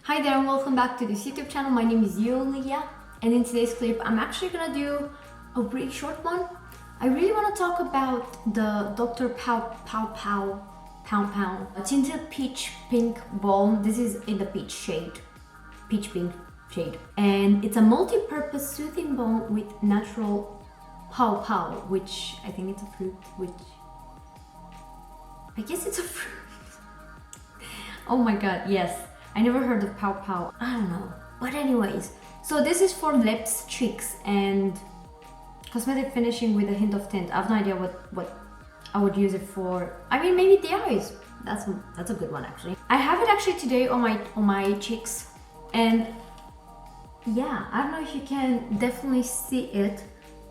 Hi there and welcome back to this YouTube channel. My name is Julia, and in today's clip I'm actually gonna do a really short one. I really want to talk about the Dr. Paw Paw tinted peach pink balm. This is in the peach shade, peach pink shade, and it's a multi-purpose soothing balm with natural paw paw, which I think it's a fruit, which I guess it's a fruit. Oh my god, yes. I never heard of Paw Paw. I don't know. But anyways, so this is for lips, cheeks, and cosmetic finishing with a hint of tint. I have no idea what I would use it for. I mean, maybe the eyes. That's a good one actually. I have it actually today on my cheeks, and yeah, I don't know if you can definitely see it,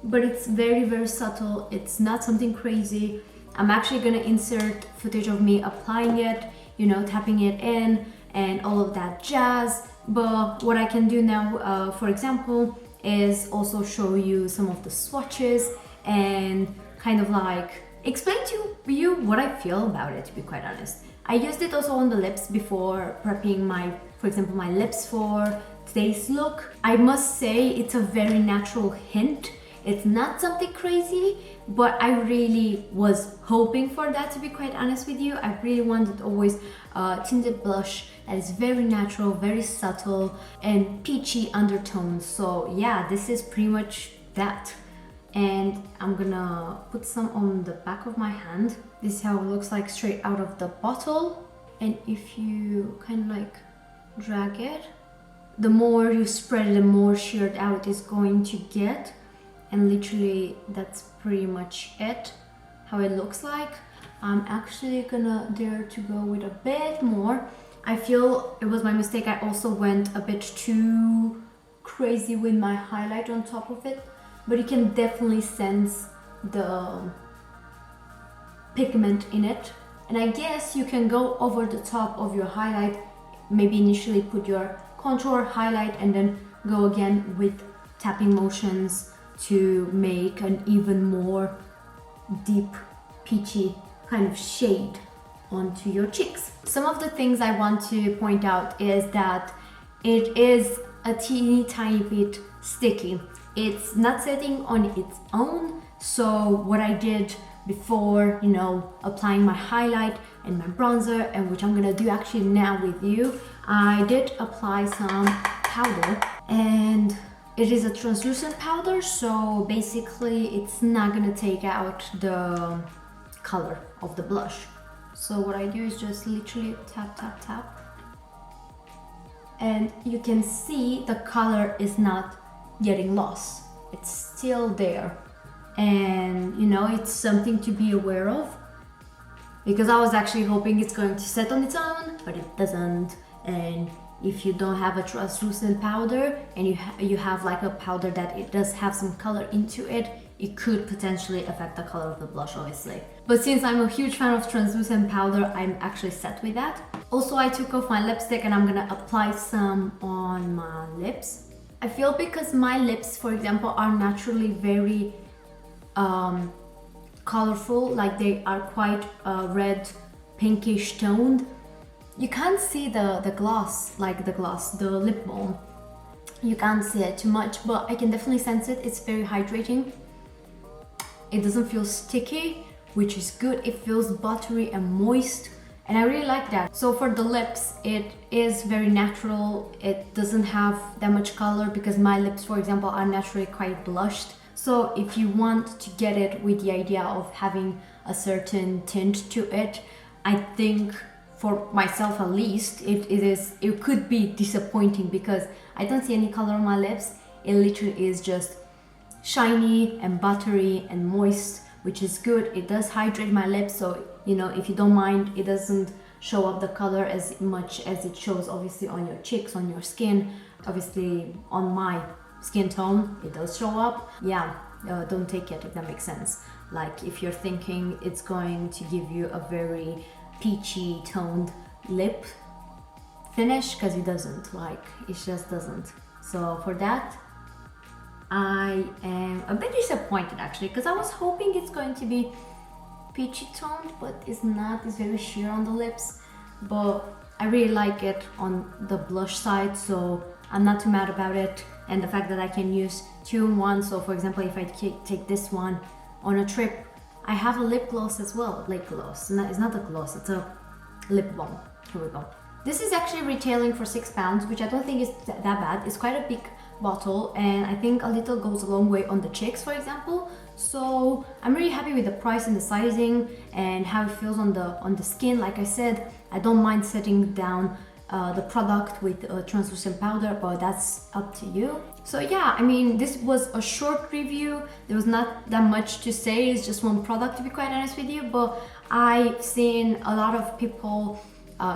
but it's very subtle. It's not something crazy. I'm actually gonna insert footage of me applying it, you know, tapping it in and all of that jazz. But what I can do now, for example, is also show you some of the swatches and kind of like explain to you what I feel about it, to be quite honest. I used it also on the lips before prepping for example, my lips for today's look. I must say it's a very natural hint. It's not something crazy, but I really was hoping for that, to be quite honest with you. I really wanted always a tinted blush that is very natural, very subtle, and peachy undertones. So yeah, this is pretty much that. And I'm gonna put some on the back of my hand. This is how it looks like straight out of the bottle. And if you kind of like drag it, the more you spread it, the more sheared out it's going to get. And literally that's pretty much it, how it looks like. I'm actually gonna dare to go with a bit more. I feel it was my mistake. I also went a bit too crazy with my highlight on top of it, but you can definitely sense the pigment in it. And I guess you can go over the top of your highlight, maybe initially put your contour, highlight, and then go again with tapping motions to make an even more deep peachy kind of shade onto your cheeks. Some of the things I want to point out is that it is a teeny tiny bit sticky. It's not setting on its own. So what I did before, you know, applying my highlight and my bronzer, and which I'm gonna do actually now with you, I did apply some powder, and it is a translucent powder, so basically it's not gonna take out the color of the blush. So what I do is just literally tap, tap, tap. And you can see the color is not getting lost. It's still there. And you know, it's something to be aware of, because I was actually hoping it's going to set on its own, but it doesn't. And if you don't have a translucent powder and you have like a powder that it does have some color into it, it could potentially affect the color of the blush, obviously. But since I'm a huge fan of translucent powder, I'm actually set with that. Also, I took off my lipstick and I'm gonna apply some on my lips. I feel because my lips, for example, are naturally very colorful, like they are quite red, pinkish toned. You can't see the gloss, the lip balm. You can't see it too much, but I can definitely sense it. It's very hydrating. It doesn't feel sticky, which is good. It feels buttery and moist, and I really like that. So for the lips, it is very natural. It doesn't have that much color because my lips, for example, are naturally quite blushed. So if you want to get it with the idea of having a certain tint to it, I think, for myself at least, it could be disappointing because I don't see any color on my lips. It literally is just shiny and buttery and moist, which is good. It does hydrate my lips, so you know, if you don't mind, it doesn't show up the color as much as it shows obviously on your cheeks, on your skin. Obviously on my skin tone it does show up. Yeah, don't take it if that makes sense. Like if you're thinking it's going to give you a very peachy toned lip finish, because it doesn't, like it just doesn't. So for that I am a bit disappointed actually, because I was hoping it's going to be peachy toned, but it's not. It's very sheer on the lips. But I really like it on the blush side, so I'm not too mad about it. And the fact that I can use 2 in 1, so for example, if I take this one on a trip, I have a lip gloss as well. Lip gloss, it's not a gloss, it's a lip balm. Here we go. This is actually retailing for £6, which I don't think is that bad. It's quite a big bottle, and I think a little goes a long way on the cheeks, for example. So I'm really happy with the price and the sizing and how it feels on the skin. Like I said, I don't mind setting down the product with a translucent powder, but that's up to you. So yeah, I mean, this was a short review. There was not that much to say. It's just one product, to be quite honest with you, but I've seen a lot of people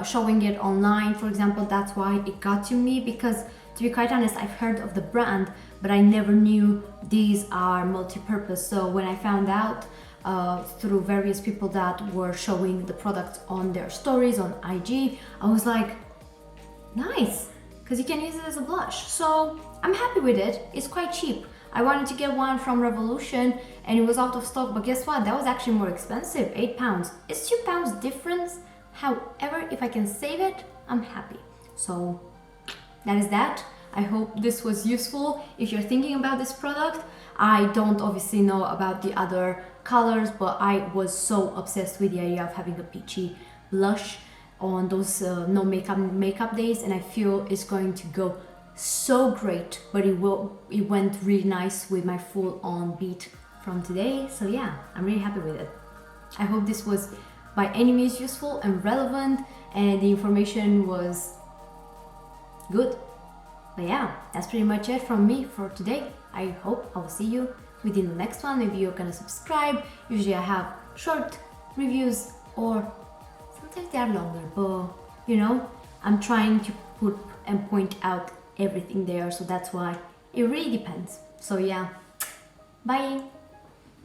showing it online, for example. That's why it got to me, because to be quite honest, I've heard of the brand, but I never knew these are multi-purpose. So when I found out through various people that were showing the product on their stories on IG, I was like, nice, because you can use it as a blush. So I'm happy with it. It's quite cheap. I wanted to get one from Revolution and it was out of stock, but guess what? That was actually more expensive, £8. It's £2 difference. However, if I can save it, I'm happy. So that is that. I hope this was useful if you're thinking about this product. I don't obviously know about the other colors, but I was so obsessed with the idea of having a peachy blush on those no makeup days, and I feel it's going to go so great, but it went really nice with my full on beat from today. So yeah, I'm really happy with it. I hope this was by any means useful and relevant, and the information was good. But yeah, that's pretty much it from me for today. I hope I will see you within the next one. Maybe you're gonna subscribe. Usually I have short reviews, or sometimes they are longer, but you know, I'm trying to put and point out everything there, so that's why it really depends. So yeah, bye.